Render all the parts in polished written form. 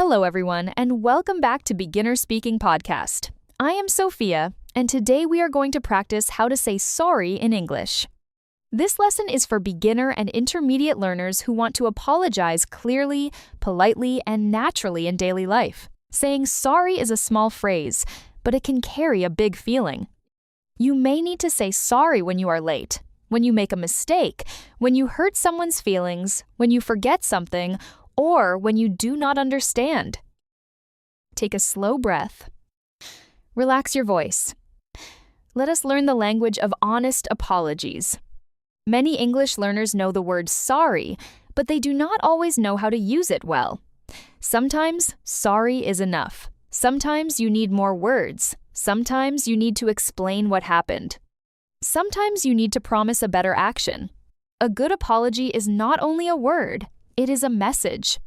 Hello, everyone, and welcome back to Beginner Speaking Podcast. I am Sophia, and today we are going to practice how to say sorry in English. This lesson is for beginner and intermediate learners who want to apologize clearly, politely, and naturally in daily life. Saying sorry is a small phrase, but it can carry a big feeling. You may need to say sorry when you are late, when you make a mistake, when you hurt someone's feelings, when you forget something, or when you do not understand. Take a slow breath. Relax your voice. Let us learn the language of honest apologies. Many English learners know the word sorry, but they do not always know how to use it well. Sometimes, sorry is enough. Sometimes you need more words. Sometimes you need to explain what happened. Sometimes you need to promise a better action. A good apology is not only a word, it is a message.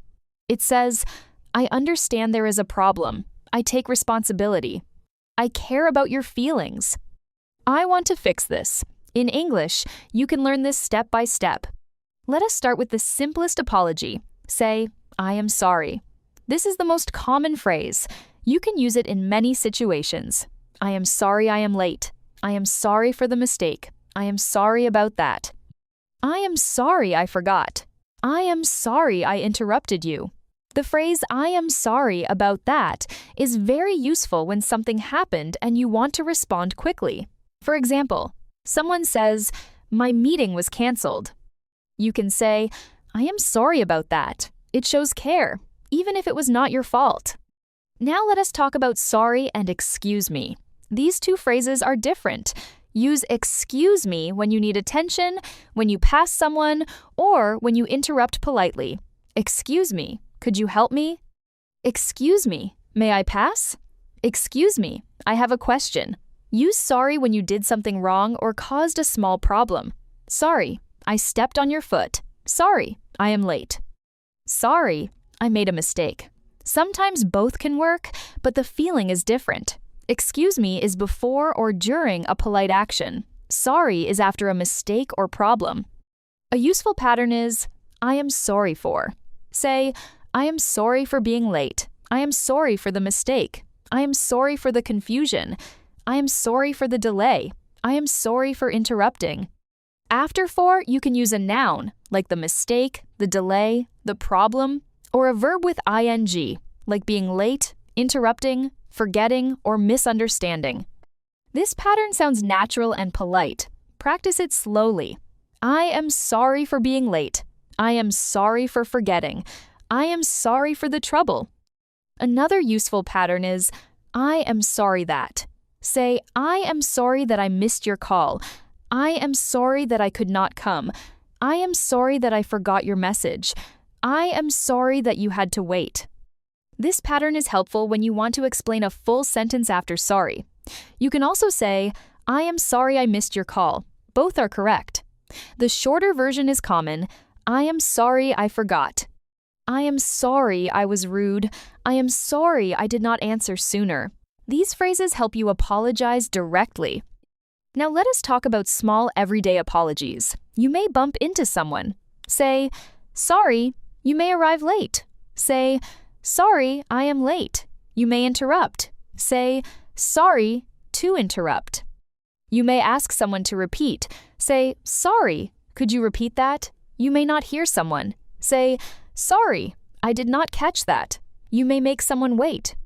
It says, I understand there is a problem. I take responsibility. I care about your feelings. I want to fix this. In English, you can learn this step by step. Let us start with the simplest apology. Say, I am sorry. This is the most common phrase. You can use it in many situations. I am sorry I am late. I am sorry for the mistake. I am sorry about that. I am sorry I forgot. I am sorry I interrupted you. The phrase, I am sorry about that, is very useful when something happened and you want to respond quickly. For example, someone says, my meeting was canceled. You can say, I am sorry about that. It shows care, even if it was not your fault. Now let us talk about sorry and excuse me. These two phrases are different. Use excuse me when you need attention, when you pass someone, or when you interrupt politely. Excuse me, could you help me? Excuse me, may I pass? Excuse me, I have a question. Use sorry when you did something wrong or caused a small problem. Sorry, I stepped on your foot. Sorry, I am late. Sorry, I made a mistake. Sometimes both can work, but the feeling is different. Excuse me is before or during a polite action. Sorry is after a mistake or problem. A useful pattern is, I am sorry for. Say, I am sorry for being late. I am sorry for the mistake. I am sorry for the confusion. I am sorry for the delay. I am sorry for interrupting. After for, you can use a noun, like the mistake, the delay, the problem, or a verb with ing, like being late, interrupting, forgetting, or misunderstanding. This pattern sounds natural and polite. Practice it slowly. I am sorry for being late. I am sorry for forgetting. I am sorry for the trouble. Another useful pattern is, I am sorry that. Say, I am sorry that I missed your call. I am sorry that I could not come. I am sorry that I forgot your message. I am sorry that you had to wait. This pattern is helpful when you want to explain a full sentence after sorry. You can also say, I am sorry I missed your call. Both are correct. The shorter version is common, I am sorry I forgot. I am sorry I was rude. I am sorry I did not answer sooner. These phrases help you apologize directly. Now let us talk about small everyday apologies. You may bump into someone. Say, sorry, you may arrive late. Say, sorry, I am late. You may interrupt. Say, sorry, to interrupt. You may ask someone to repeat. Say, sorry, could you repeat that? You may not hear someone. Say, sorry, I did not catch that. You may make someone wait.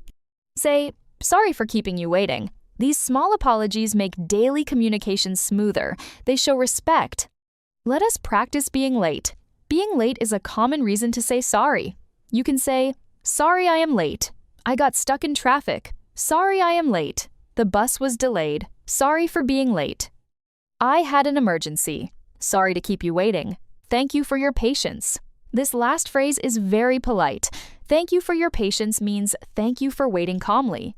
Say, sorry for keeping you waiting. These small apologies make daily communication smoother. They show respect. Let us practice being late. Being late is a common reason to say sorry. You can say, sorry I am late. I got stuck in traffic. Sorry I am late. The bus was delayed. Sorry for being late. I had an emergency. Sorry to keep you waiting. Thank you for your patience. This last phrase is very polite. Thank you for your patience means thank you for waiting calmly.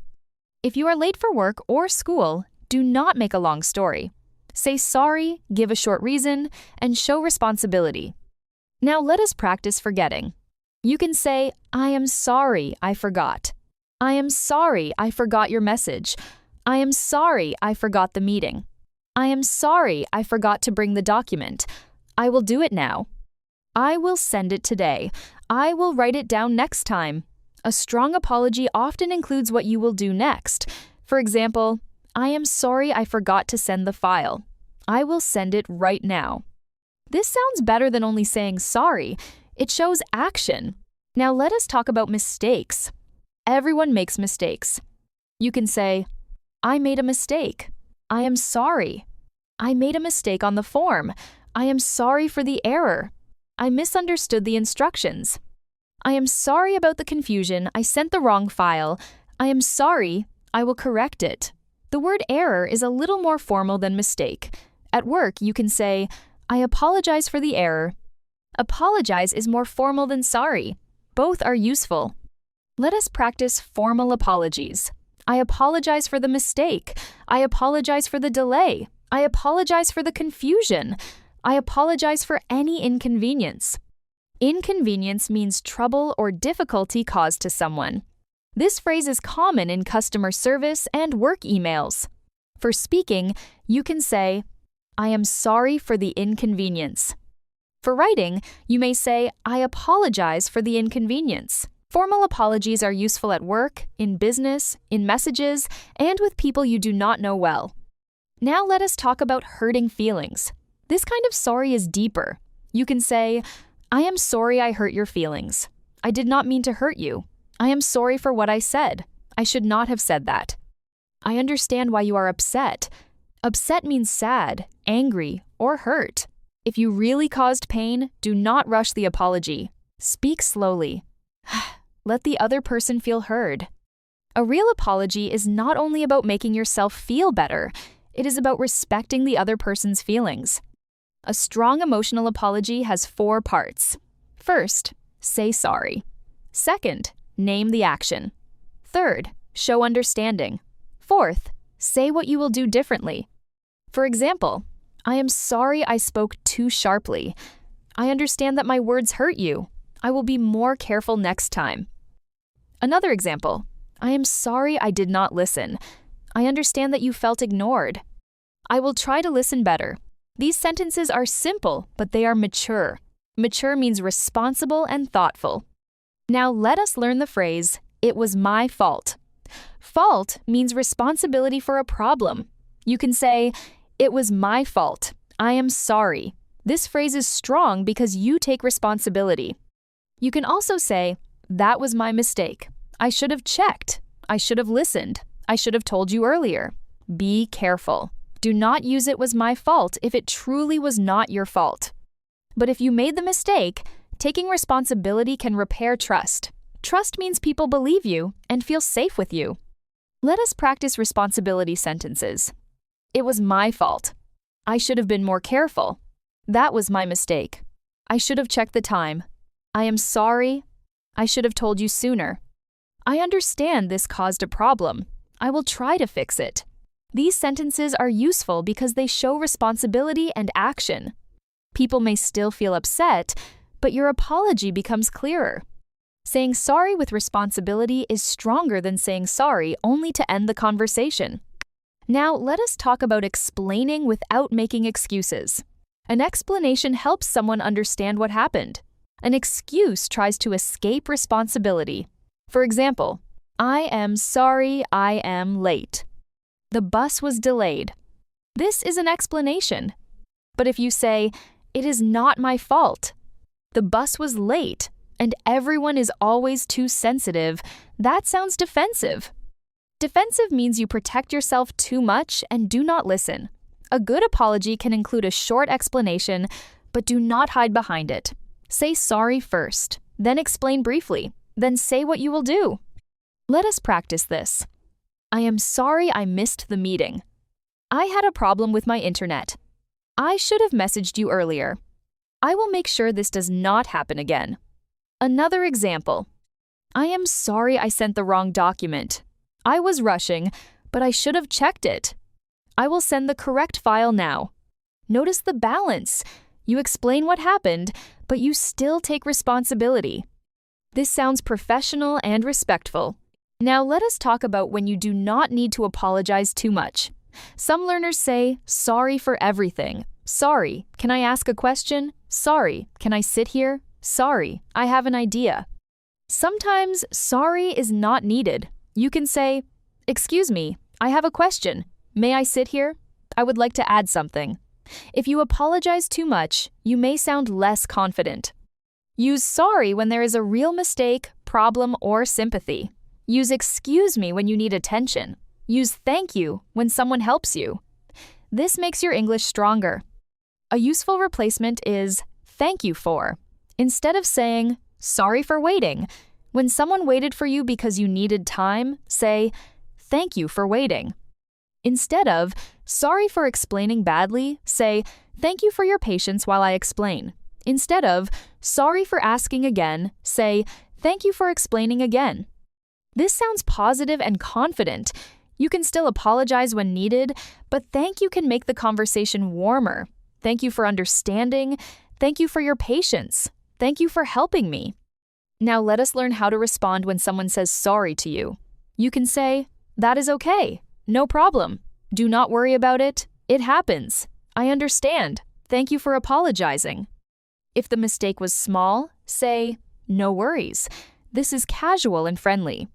If you are late for work or school, do not make a long story. Say sorry, give a short reason, and show responsibility. Now let us practice forgetting. You can say, I am sorry I forgot. I am sorry I forgot your message. I am sorry I forgot the meeting. I am sorry I forgot to bring the document. I will do it now. I will send it today. I will write it down next time. A strong apology often includes what you will do next. For example, I am sorry I forgot to send the file. I will send it right now. This sounds better than only saying sorry. It shows action. Now let us talk about mistakes. Everyone makes mistakes. You can say, I made a mistake. I am sorry. I made a mistake on the form. I am sorry for the error. I misunderstood the instructions. I am sorry about the confusion. I sent the wrong file. I am sorry. I will correct it. The word error is a little more formal than mistake. At work, you can say, I apologize for the error. Apologize is more formal than sorry. Both are useful. Let us practice formal apologies. I apologize for the mistake. I apologize for the delay. I apologize for the confusion. I apologize for any inconvenience. Inconvenience means trouble or difficulty caused to someone. This phrase is common in customer service and work emails. For speaking, you can say, I am sorry for the inconvenience. For writing, you may say, I apologize for the inconvenience. Formal apologies are useful at work, in business, in messages, and with people you do not know well. Now let us talk about hurting feelings. This kind of sorry is deeper. You can say, I am sorry I hurt your feelings. I did not mean to hurt you. I am sorry for what I said. I should not have said that. I understand why you are upset. Upset means sad, angry, or hurt. If you really caused pain, do not rush the apology. Speak slowly. Let the other person feel heard. A real apology is not only about making yourself feel better, it is about respecting the other person's feelings. A strong emotional apology has 4 parts. First, say sorry. Second, name the action. Third, show understanding. Fourth, say what you will do differently. For example, I am sorry I spoke too sharply. I understand that my words hurt you. I will be more careful next time. Another example, I am sorry I did not listen. I understand that you felt ignored. I will try to listen better. These sentences are simple, but they are mature. Mature means responsible and thoughtful. Now let us learn the phrase, it was my fault. Fault means responsibility for a problem. You can say, it was my fault. I am sorry. This phrase is strong because you take responsibility. You can also say, that was my mistake. I should have checked. I should have listened. I should have told you earlier. Be careful. Do not use it was my fault if it truly was not your fault. But if you made the mistake, taking responsibility can repair trust. Trust means people believe you and feel safe with you. Let us practice responsibility sentences. It was my fault. I should have been more careful. That was my mistake. I should have checked the time. I am sorry. I should have told you sooner. I understand this caused a problem. I will try to fix it. These sentences are useful because they show responsibility and action. People may still feel upset, but your apology becomes clearer. Saying sorry with responsibility is stronger than saying sorry only to end the conversation. Now, let us talk about explaining without making excuses. An explanation helps someone understand what happened. An excuse tries to escape responsibility. For example, I am sorry I am late. The bus was delayed. This is an explanation. But if you say, it is not my fault, the bus was late, and everyone is always too sensitive, that sounds defensive. Defensive means you protect yourself too much and do not listen. A good apology can include a short explanation, but do not hide behind it. Say sorry first, then explain briefly, then say what you will do. Let us practice this. I am sorry I missed the meeting. I had a problem with my internet. I should have messaged you earlier. I will make sure this does not happen again. Another example. I am sorry I sent the wrong document. I was rushing, but I should have checked it. I will send the correct file now. Notice the balance. You explain what happened, but you still take responsibility. This sounds professional and respectful. Now let us talk about when you do not need to apologize too much. Some learners say, sorry for everything. Sorry, can I ask a question? Sorry, can I sit here? Sorry, I have an idea. Sometimes sorry is not needed. You can say, "Excuse me, I have a question. May I sit here? I would like to add something." If you apologize too much, you may sound less confident. Use sorry when there is a real mistake, problem, or sympathy. Use excuse me when you need attention. Use thank you when someone helps you. This makes your English stronger. A useful replacement is thank you for. Instead of saying, "Sorry for waiting," when someone waited for you because you needed time, say, "Thank you for waiting." Instead of, "Sorry for explaining badly," say, "Thank you for your patience while I explain." Instead of, "Sorry for asking again," say, "Thank you for explaining again." This sounds positive and confident. You can still apologize when needed, but thank you can make the conversation warmer. Thank you for understanding. Thank you for your patience. Thank you for helping me. Now let us learn how to respond when someone says sorry to you. You can say, "That is okay. No problem. Do not worry about it. It happens. I understand. Thank you for apologizing." If the mistake was small, say, "No worries. This is casual and friendly."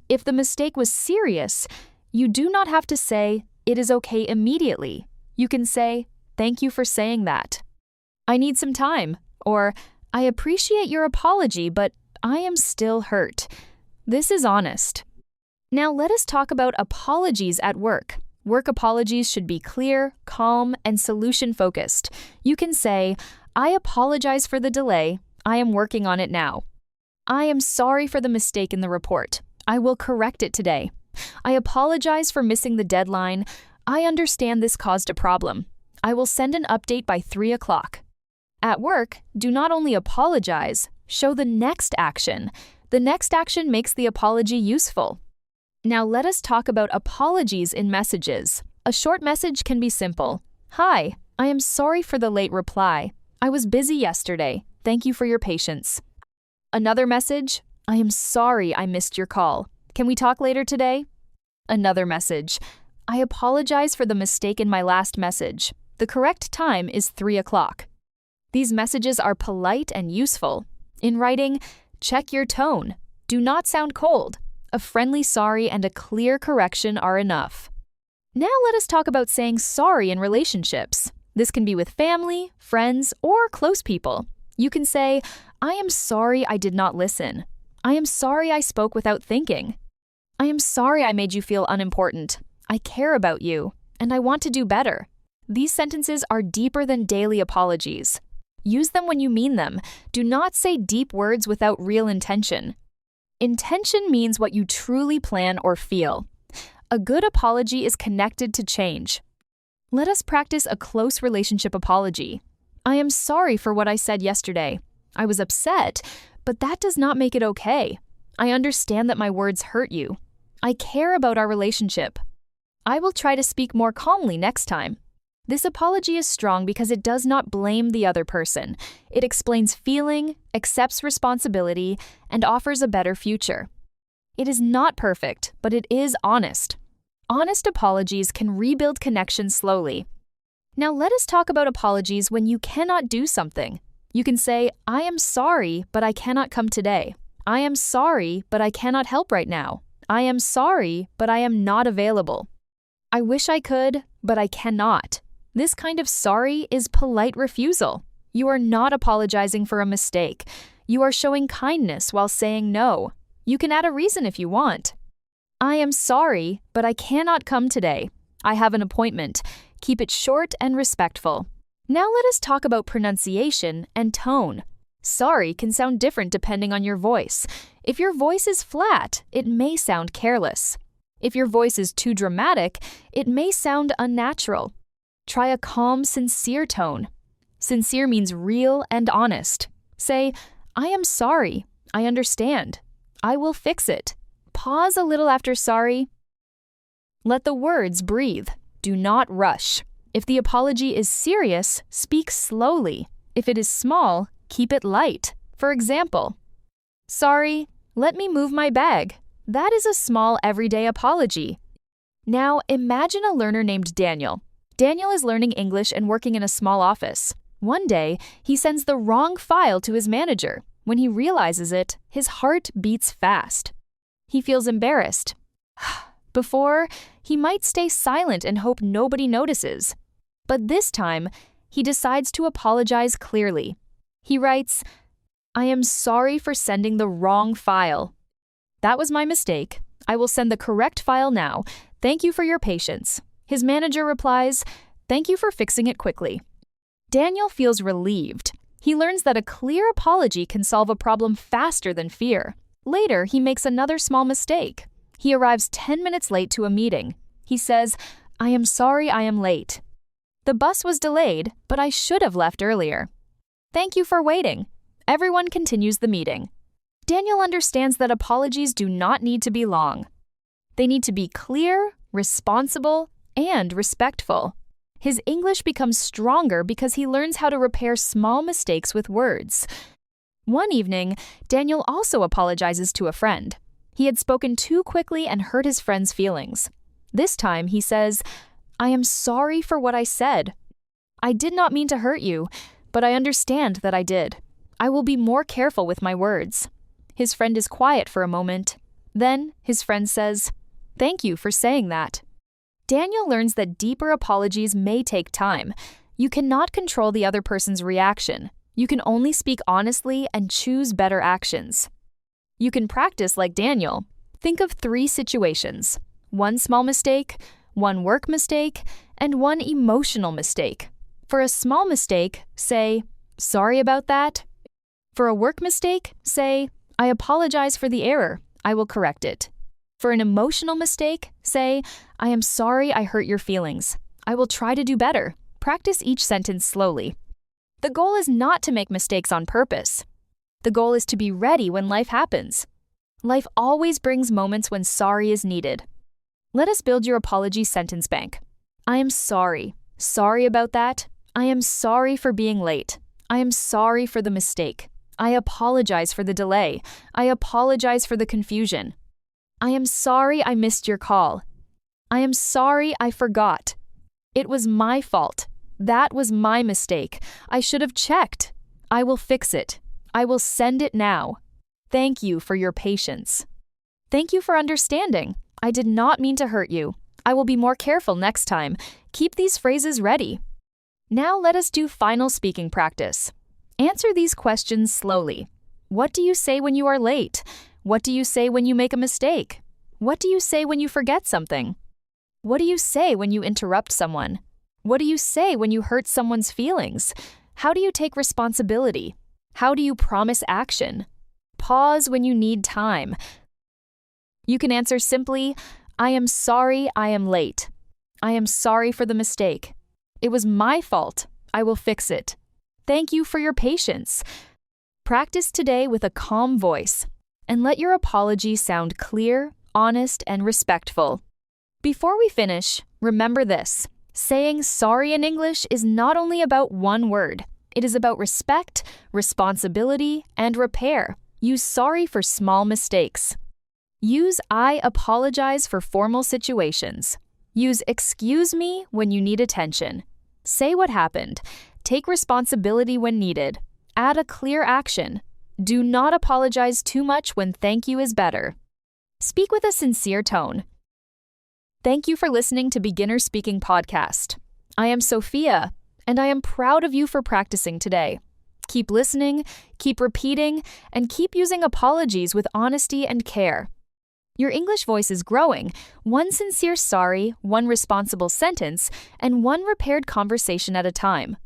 If the mistake was serious, you do not have to say, "It is okay" immediately. You can say, "Thank you for saying that. I need some time," or "I appreciate your apology, but I am still hurt." This is honest. Now let us talk about apologies at work. Work apologies should be clear, calm, and solution-focused. You can say, "I apologize for the delay. I am working on it now." "I am sorry for the mistake in the report. I will correct it today." "I apologize for missing the deadline. I understand this caused a problem. I will send an update by 3 o'clock." At work, do not only apologize, show the next action. The next action makes the apology useful. Now let us talk about apologies in messages. A short message can be simple. "Hi, I am sorry for the late reply. I was busy yesterday. Thank you for your patience." Another message, "I am sorry I missed your call. Can we talk later today?" Another message, "I apologize for the mistake in my last message. The correct time is 3 o'clock." These messages are polite and useful. In writing, check your tone. Do not sound cold. A friendly sorry and a clear correction are enough. Now let us talk about saying sorry in relationships. This can be with family, friends, or close people. You can say, "I am sorry I did not listen. I am sorry I spoke without thinking. I am sorry I made you feel unimportant. I care about you, and I want to do better." These sentences are deeper than daily apologies. Use them when you mean them. Do not say deep words without real intention. Intention means what you truly plan or feel. A good apology is connected to change. Let us practice a close relationship apology. "I am sorry for what I said yesterday. I was upset, but that does not make it okay. I understand that my words hurt you. I care about our relationship. I will try to speak more calmly next time." This apology is strong because it does not blame the other person. It explains feeling, accepts responsibility, and offers a better future. It is not perfect, but it is honest. Honest apologies can rebuild connections slowly. Now let us talk about apologies when you cannot do something. You can say, "I am sorry, but I cannot come today. I am sorry, but I cannot help right now. I am sorry, but I am not available. I wish I could, but I cannot." This kind of sorry is polite refusal. You are not apologizing for a mistake. You are showing kindness while saying no. You can add a reason if you want. "I am sorry, but I cannot come today. I have an appointment." Keep it short and respectful. Now let us talk about pronunciation and tone. Sorry can sound different depending on your voice. If your voice is flat, it may sound careless. If your voice is too dramatic, it may sound unnatural. Try a calm, sincere tone. Sincere means real and honest. Say, "I am sorry. I understand. I will fix it." Pause a little after sorry. Let the words breathe. Do not rush. If the apology is serious, speak slowly. If it is small, keep it light. For example, "Sorry, let me move my bag." That is a small everyday apology. Now imagine a learner named Daniel. Daniel is learning English and working in a small office. One day, he sends the wrong file to his manager. When he realizes it, his heart beats fast. He feels embarrassed. Before, he might stay silent and hope nobody notices. But this time, he decides to apologize clearly. He writes, "I am sorry for sending the wrong file. That was my mistake. I will send the correct file now. Thank you for your patience." His manager replies, "Thank you for fixing it quickly." Daniel feels relieved. He learns that a clear apology can solve a problem faster than fear. Later, he makes another small mistake. He arrives 10 minutes late to a meeting. He says, "I am sorry I am late. The bus was delayed, but I should have left earlier. Thank you for waiting." Everyone continues the meeting. Daniel understands that apologies do not need to be long. They need to be clear, responsible, and respectful. His English becomes stronger because he learns how to repair small mistakes with words. One evening, Daniel also apologizes to a friend. He had spoken too quickly and hurt his friend's feelings. This time, he says, "I am sorry for what I said. I did not mean to hurt you, but I understand that I did. I will be more careful with my words." His friend is quiet for a moment. Then, his friend says, "Thank you for saying that." Daniel learns that deeper apologies may take time. You cannot control the other person's reaction. You can only speak honestly and choose better actions. You can practice like Daniel. Think of 3 situations: one small mistake, one work mistake, and one emotional mistake. For a small mistake, say, "Sorry about that." For a work mistake, say, "I apologize for the error. I will correct it." For an emotional mistake, say, "I am sorry I hurt your feelings. I will try to do better." Practice each sentence slowly. The goal is not to make mistakes on purpose. The goal is to be ready when life happens. Life always brings moments when sorry is needed. Let us build your apology sentence bank. I am sorry. Sorry about that. I am sorry for being late. I am sorry for the mistake. I apologize for the delay. I apologize for the confusion. I am sorry I missed your call. I am sorry I forgot. It was my fault. That was my mistake. I should have checked. I will fix it. I will send it now. Thank you for your patience. Thank you for understanding. I did not mean to hurt you. I will be more careful next time. Keep these phrases ready. Now let us do final speaking practice. Answer these questions slowly. What do you say when you are late? What do you say when you make a mistake? What do you say when you forget something? What do you say when you interrupt someone? What do you say when you hurt someone's feelings? How do you take responsibility? How do you promise action? Pause when you need time. You can answer simply, "I am sorry I am late. I am sorry for the mistake. It was my fault. I will fix it. Thank you for your patience." Practice today with a calm voice, and let your apology sound clear, honest, and respectful. Before we finish, remember this. Saying sorry in English is not only about one word. It is about respect, responsibility, and repair. Use sorry for small mistakes. Use I apologize for formal situations. Use excuse me when you need attention. Say what happened. Take responsibility when needed. Add a clear action. Do not apologize too much when thank you is better. Speak with a sincere tone. Thank you for listening to Beginner Speaking Podcast. I am Sophia, and I am proud of you for practicing today. Keep listening, keep repeating, and keep using apologies with honesty and care. Your English voice is growing, one sincere sorry, one responsible sentence, and one repaired conversation at a time.